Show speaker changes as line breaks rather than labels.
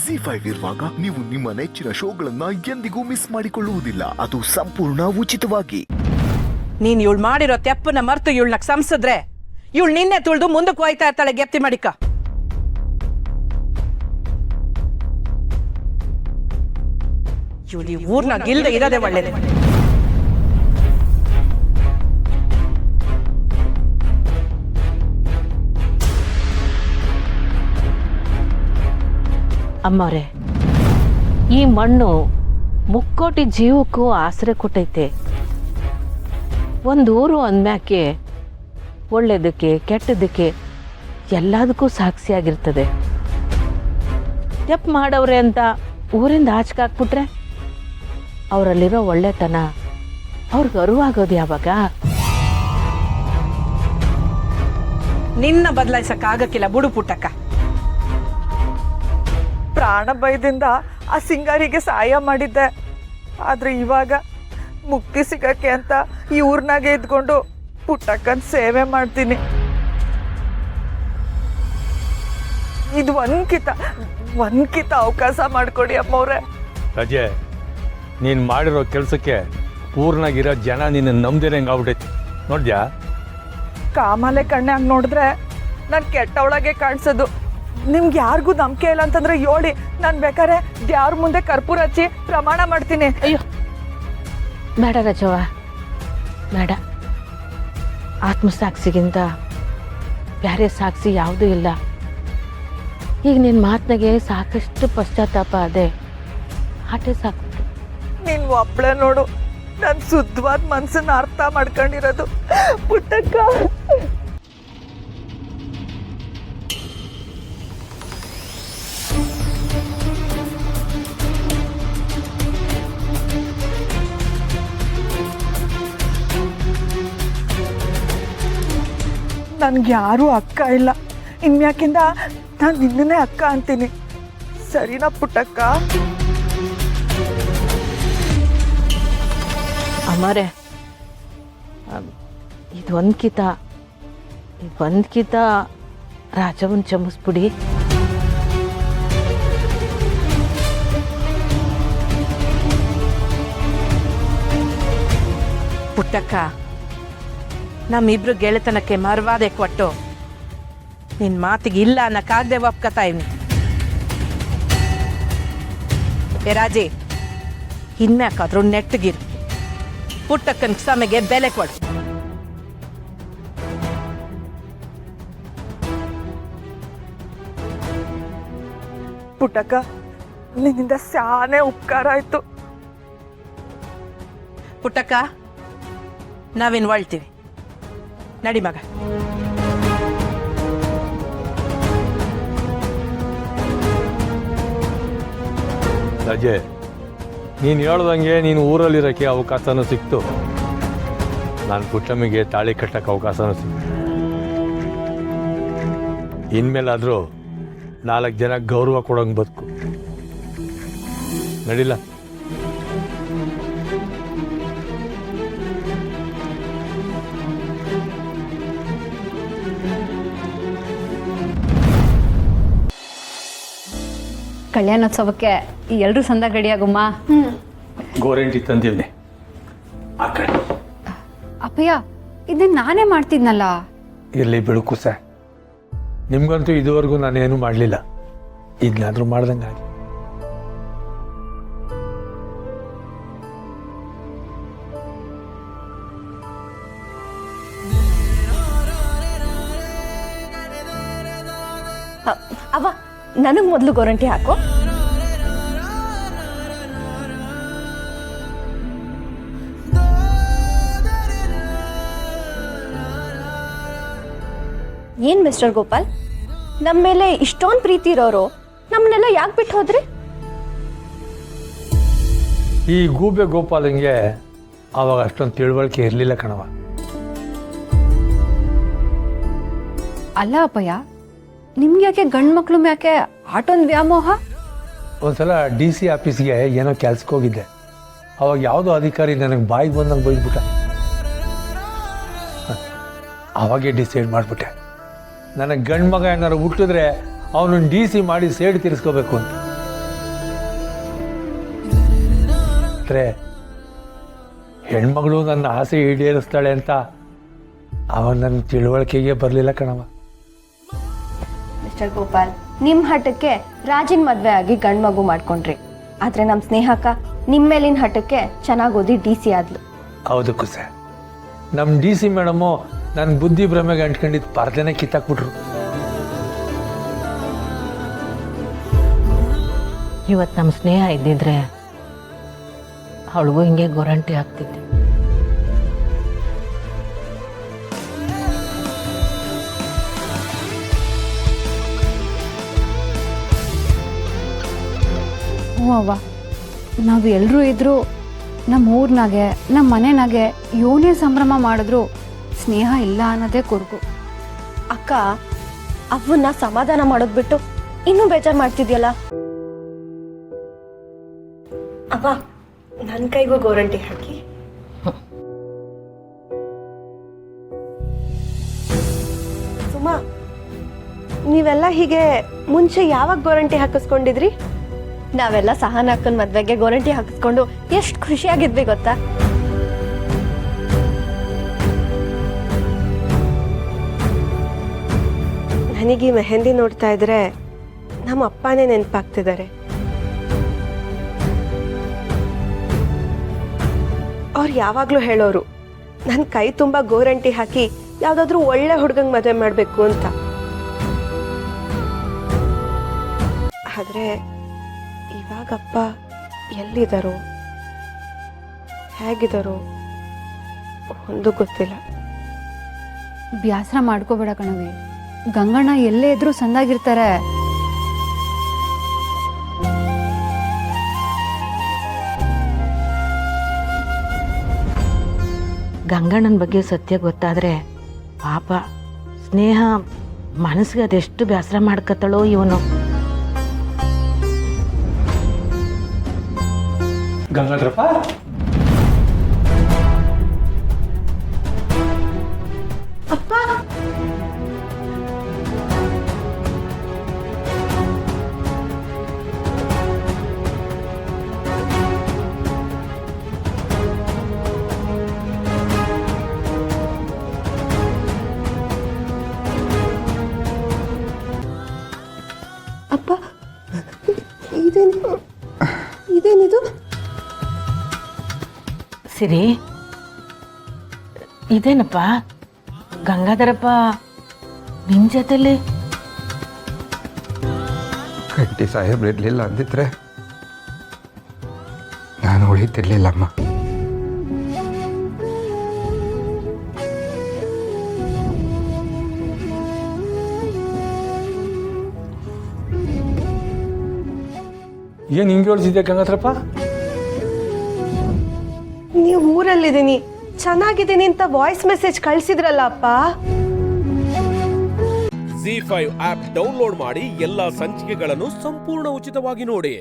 ZEE5 ಇರುವಾಗ ನೀವು ನಿಮ್ಮ ನೆಚ್ಚಿನ ಶೋಗಳನ್ನ ಎಂದಿಗೂ ಮಿಸ್ ಮಾಡಿಕೊಳ್ಳುವುದಿಲ್ಲ. ಅದು ಸಂಪೂರ್ಣ ಉಚಿತವಾಗಿ.
ನೀನ್ ಇವಳು ಮಾಡಿರೋ ತೆಪ್ಪನ್ನ ಮರ್ತು ಇವಳನ್ನ ಸಂಸಿದ್ರೆ ಇವಳು ನಿನ್ನೆ ತುಳಿದು ಮುಂದಕ್ಕೆ ಹೋಯ್ತಾ ಇರ್ತಾಳೆ. ಗೆಪ್ತಿ ಮಾಡಿಕ. ಇವಳು ಈ ಊರ್ನಾಗ ಇಲ್ದೆ ಇರೋದೇ ಒಳ್ಳೇದು.
ಅಮ್ಮವ್ರೆ, ಈ ಮಣ್ಣು ಮುಕ್ಕೋಟಿ ಜೀವಕ್ಕೂ ಆಸರೆ ಕೊಟ್ಟೈತೆ. ಒಂದು ಊರು ಅಂದ್ಮ್ಯಾಕೆ ಒಳ್ಳೇದಕ್ಕೆ ಕೆಟ್ಟದಕ್ಕೆ ಎಲ್ಲದಕ್ಕೂ ಸಾಕ್ಷಿಯಾಗಿರ್ತದೆ. ತೆಪ್ಪು ಮಾಡವ್ರೆ ಅಂತ ಊರಿಂದ ಆಚೆಗೆ ಹಾಕ್ಬಿಟ್ರೆ ಅವರಲ್ಲಿರೋ ಒಳ್ಳೆತನ ಅವ್ರಿಗೆ ಅರಿವಾಗೋದು ಯಾವಾಗ?
ನಿನ್ನ ಬದಲಾಯಿಸಕ್ಕಾಗಕ್ಕಿಲ್ಲ ಬುಡು ಪುಟ್ಟಕ್ಕ.
ಪ್ರಾಣ ಭಯದಿಂದ ಆ ಸಿಂಗಾರಿಗೆ ಸಹಾಯ ಮಾಡಿದ್ದೆ. ಆದರೆ ಇವಾಗ ಮುಕ್ತಿ ಸಿಗಕ್ಕೆ ಅಂತ ಈ ಊರ್ನಾಗೆ ಇದ್ಕೊಂಡು ಪುಟ್ಟಕ್ಕನ ಸೇವೆ ಮಾಡ್ತೀನಿ. ಇದು ಒಂದ್ಕಿತ ಅವಕಾಶ ಮಾಡಿಕೊಡಿ ಅಮ್ಮವ್ರೆ.
ರಜೆ, ನೀನು ಮಾಡಿರೋ ಕೆಲಸಕ್ಕೆ ಊರ್ನಾಗಿರೋ ಜನ ನಿನ್ನ ನಂಬ್ದಿರಂಗೆ ಆಗ್ಬಿಟ್ಟೈತಿ ನೋಡ್ದ್ಯಾ?
ಕಾಮಾಲೆ ಕಣ್ಣಾಗ ನೋಡಿದ್ರೆ ನಾನು ಕೆಟ್ಟವಳಗೆ ಕಾಣಿಸೋದು. ನಿಮ್ಗೆ ಯಾರಿಗೂ ನಂಬಿಕೆ ಇಲ್ಲ ಅಂತಂದ್ರೆ ಹೇಳಿ, ನಾನು ಬೇಕಾದ್ರೆ ಯಾರ ಮುಂದೆ ಕರ್ಪೂರ ಹಚ್ಚಿ ಪ್ರಮಾಣ ಮಾಡ್ತೀನಿ.
ಅಯ್ಯೋ ಬೇಡ ರಜವ, ಬೇಡ. ಆತ್ಮಸಾಕ್ಷಿಗಿಂತ ಬೇರೆ ಸಾಕ್ಷಿ ಯಾವುದೂ ಇಲ್ಲ. ಈಗ ನಿನ್ನ ಮಾತಿನಾಗೆ ಸಾಕಷ್ಟು ಪಶ್ಚಾತ್ತಾಪ ಅದೇ, ಆಟೆ ಸಾಕು.
ನೀನು ಒಬ್ಳೆ ನೋಡು ನನ್ನ ಶುದ್ಧವಾದ ಮನ್ಸನ್ನ ಅರ್ಥ ಮಾಡ್ಕೊಂಡಿರೋದು. ಪುಟ್ಟಕ್ಕ, ನನ್ಗೆ ಯಾರೂ ಅಕ್ಕ ಇಲ್ಲ. ಇನ್ಯಾಕಿಂದ ನಾನು ನಿನ್ನನ್ನೇ ಅಕ್ಕ ಅಂತೀನಿ. ಸರಿನಾ ಪುಟ್ಟಕ್ಕ?
ಅಮ್ಮರೇ, ಇದೊಂದ್ಕಿತ ರಾಜವನ್ ಚಮಿಸ್ಬಿಡಿ.
ಪುಟ್ಟಕ್ಕ, ನಮ್ಮಿಬ್ರು ಗೆಳೆತನಕ್ಕೆ ಮರವಾದೆ ಕೊಟ್ಟು ನಿನ್ ಮಾತಿಗೆ ಇಲ್ಲ ಅನ್ನಕ್ಕಾಗದೆ ಒಪ್ಕತಾ ಇವ್ನಿ. ಏ ರಾಜಿ, ಇನ್ಮ್ಯಾಕಾದ್ರೂ ನೆಟ್ಟಗಿರು. ಪುಟ್ಟಕ್ಕನ ಸಮಯಗೆ ಬೆಲೆ ಕೊಡು.
ಪುಟ್ಟಕ್ಕ, ನಿನ್ನಿಂದ ಸ್ಯಾನೆ ಉಪಕಾರ ಆಯ್ತು.
ಪುಟ್ಟಕ್ಕ, ನಾವಿನ್ ಒಳ್ತೀವಿ. ನಡಿ ಮಗ.
ರಜೆ, ನೀನು ಹೇಳ್ದಂಗೆ ನೀನು ಊರಲ್ಲಿರೋಕ್ಕೆ ಅವಕಾಶನೂ ಸಿಕ್ತು. ನಾನು ಪುಟ್ಟಮ್ಮಿಗೆ ತಾಳಿ ಕಟ್ಟಕ್ಕೆ ಅವಕಾಶನೂ ಸಿಕ್ತು. ಇನ್ಮೇಲಾದರೂ 4 ಜನ ಗೌರವ ಕೊಡೋಂಗೆ ಬದುಕು. ನಡಿಲ್ಲ?
ಕಲ್ಯಾಣೋತ್ಸವಕ್ಕೆ ಎಲ್ಲರೂ ಸಂದ ಗಡಿಯಾಗುಮ್ಮ.
ಗೋರಂಟಿ ತಂದಿವ್ನಿ. ಆ ಕಡೆ
ಅಪ್ಪಯ್ಯ, ಇದನ್ನ ನಾನೇ ಮಾಡ್ತಿದ್ನಲ್ಲ.
ಇರಲಿ ಬಿಡು ಕುಸ, ನಿಮ್ಗಂತೂ ಇದುವರೆಗೂ ನಾನೇನು ಮಾಡಲಿಲ್ಲ. ಇದನ್ನಾದ್ರೂ ಮಾಡ್ದಂಗಾಗಿ.
ಅವ್ವ, ನನಗೆ ಮೊದಲು ಗೋರಂಟಿ ಹಾಕು. ಏನ್ ಮಿಸ್ಟರ್ ಗೋಪಾಲ್, ನಮ್ಮ ಮೇಲೆ ಇಷ್ಟೊಂದು ಪ್ರೀತಿ ಇರೋರು ನಮ್ಮನ್ನೆಲ್ಲ ಯಾಕೆ ಬಿಟ್ಟು ಹೋದ್ರಿ?
ಈ ಗೂಬೆ ಗೋಪಾಲಂಗೆ ಆವಾಗ ಅಷ್ಟೊಂದು ತಿಳುವಳಿಕೆ ಇರಲಿಲ್ಲ ಕಣವ.
ಅಲ್ಲ ಅಪ್ಪಯ್ಯ, ನಿಮ್ಗೆ ಯಾಕೆ ಗಂಡು ಮಕ್ಳು ಯಾಕೆ ಆಟೊಂದು ವ್ಯಾಮೋಹ?
ಒಂದ್ಸಲ DC ಆಫೀಸ್ಗೆ ಏನೋ ಕೆಲ್ಸಕ್ಕೆ ಹೋಗಿದ್ದೆ. ಅವಾಗ ಯಾವುದೋ ಅಧಿಕಾರಿ ನನಗೆ ಬಾಯಿಗೆ ಬಂದಂಗೆ ಬೈದ್ಬಿಟ್ಟ. ಅವಾಗೇ ಡಿಸೈಡ್ ಮಾಡಿಬಿಟ್ಟೆ, ನನಗೆ ಗಂಡು ಮಗ ಏನಾರು ಹುಟ್ಟಿದ್ರೆ ಅವನನ್ನು DC ಮಾಡಿ ಸೇಡು ತೀರಿಸ್ಕೋಬೇಕು ಅಂತ. ಸತ್ರೆ ಹೆಣ್ಮಗಳು ನನ್ನ ಆಸೆ ಈಡೇರಿಸ್ತಾಳೆ ಅಂತ ಅವ ನನ್ನ ತಿಳುವಳಿಕೆಗೆ ಬರಲಿಲ್ಲ ಕಣವ.
ಮಿಸ್ಟರ್ ಗೋಪಾಲ್, ನಿಮ್ಮ ಹಠಕ್ಕೆ ರಾಜಿನ ಮದುವೆ ಆಗಿ ಗಂಡು ಮಗು ಮಾಡ್ಕೊಂಡ್ರಿ. ಆದರೆ ನಮ್ಮ ಸ್ನೇಹಕ್ಕ ನಿಮ್ಮ ಮೇಲಿನ ಹಠಕ್ಕೆ ಚೆನ್ನಾಗಿ ಓದಿ DC ಆದ್ಲು.
ಹೌದು ಕುಸೆ, ನಮ್ಮ DC ಮೇಡಮು ನನ್ನ ಬುದ್ಧಿ ಭ್ರಮೆಗೆ ಅಂಟ್ಕೊಂಡಿದ್ದು ಪರ್ದೆನೇ ಕಿತ್ತಾಕ್ಬಿಟ್ರು.
ಇವತ್ತು ನಮ್ಮ ಸ್ನೇಹ ಇದ್ದಿದ್ರೆ ಅವಳಿಗೂ ಹಿಂಗೆ ಗೊರಂಟಿ ಆಗ್ತಿದ್ದೆ.
ಹ್ಞೂ ಅವ್ವ, ನಾವು ಎಲ್ಲರೂ ಇದ್ದರೂ ನಮ್ಮ ಊರಿನಾಗೆ ನಮ್ಮ ಮನೆನಾಗೆ ಯೋನೇ ಸಂಭ್ರಮ ಮಾಡಿದ್ರು ಸ್ನೇಹ ಇಲ್ಲ ಅನ್ನೋದೇ ಕೊರಗು.
ಅಕ್ಕ, ಅವನ್ನ ಸಮಾಧಾನ ಮಾಡೋದ್ ಬಿಟ್ಟು ಇನ್ನೂ ಬೇಜಾರು ಮಾಡ್ತಿದ್ಯಲ್ಲ. ಅವ್ವ, ನನ್ನ ಕೈಗೂ ಗೋರಂಟಿ ಹಾಕಿ. ಸುಮಾ, ನೀವೆಲ್ಲ ಹೀಗೆ ಮುಂಚೆ ಯಾವಾಗ ಗೋರಂಟಿ ಹಾಕಿಸ್ಕೊಂಡಿದ್ರಿ? ನಾವೆಲ್ಲ ಸಹನ ಅಕ್ಕನ ಮದ್ವೆಗೆ ಗೋರಂಟಿ ಹಾಕಿಸ್ಕೊಂಡು ಎಷ್ಟು ಖುಷಿಯಾಗಿದ್ವಿ ಗೊತ್ತಾ? ನನಗೆ ಮೆಹಂದಿ ನೋಡ್ತಾ ಇದ್ರೆ ನಮ್ಮ ಅಪ್ಪನೇ ನೆನಪಾಗ್ತಿದ್ದಾರೆ. ಅವ್ರು ಯಾವಾಗಲೂ ಹೇಳೋರು, ನನ್ನ ಕೈ ತುಂಬ ಗೋರಂಟಿ ಹಾಕಿ ಯಾವುದಾದ್ರೂ ಒಳ್ಳೆ ಹುಡುಗಂಗೆ ಮದುವೆ ಮಾಡಬೇಕು ಅಂತ. ಆದರೆ ಇವಾಗಪ್ಪ ಎಲ್ಲಿದ್ದಾರೋ ಹೇಗಿದ್ದಾರೋ ಒಂದು ಗೊತ್ತಿಲ್ಲ.
ಬ್ಯಾಸರ ಮಾಡ್ಕೋಬೇಡ ಕಣವಿ, ಗಂಗಣ್ಣ ಎಲ್ಲೇ ಇದ್ರೂ ಸಂದಾಗಿರ್ತಾರೆ.
ಗಂಗಣ್ಣನ ಬಗ್ಗೆ ಸತ್ಯ ಗೊತ್ತಾದರೆ ಪಾಪ ಸ್ನೇಹ ಮನಸ್ಸಿಗೆ ಅದೆಷ್ಟು ಬೇಸರ ಮಾಡ್ಕತ್ತಾಳೋ ಇವನು.
ಗಂಗಾಧರಪ್ಪ,
ಅಪ್ಪ, ಅಪ್ಪ, ಇದೇನಿದು?
ಸಿರಿ, ಇದೇನಪ್ಪ ಗಂಗಾಧರಪ್ಪ ನಿನ್ನ ಜೊತೆಲಿ?
ಗಂಟಿ ಸಾಹೇಬ್ರು ಇರಲಿಲ್ಲ ಅಂದಿದ್ರೆ ನಾನು ಉಳಿತಿರ್ಲಿಲ್ಲಮ್ಮ.
ಏನು ಹಿಂಗೆ ಹೇಳ್ತಿದ್ಯಾ ಗಂಗಾಧರಪ್ಪ?
ನೀವು ಊರಲ್ಲಿದ್ದೀನಿ, ಚೆನ್ನಾಗಿದ್ದೀನಿ ಅಂತ ವಾಯ್ಸ್ ಮೆಸೇಜ್ ಕಳಿಸಿದ್ರಲ್ಲ ಅಪ್ಪ.
ZEE5 ಆಪ್ ಡೌನ್ಲೋಡ್ ಮಾಡಿ ಎಲ್ಲಾ ಸಂಚಿಕೆಗಳನ್ನು ಸಂಪೂರ್ಣ ಉಚಿತವಾಗಿ ನೋಡಿ.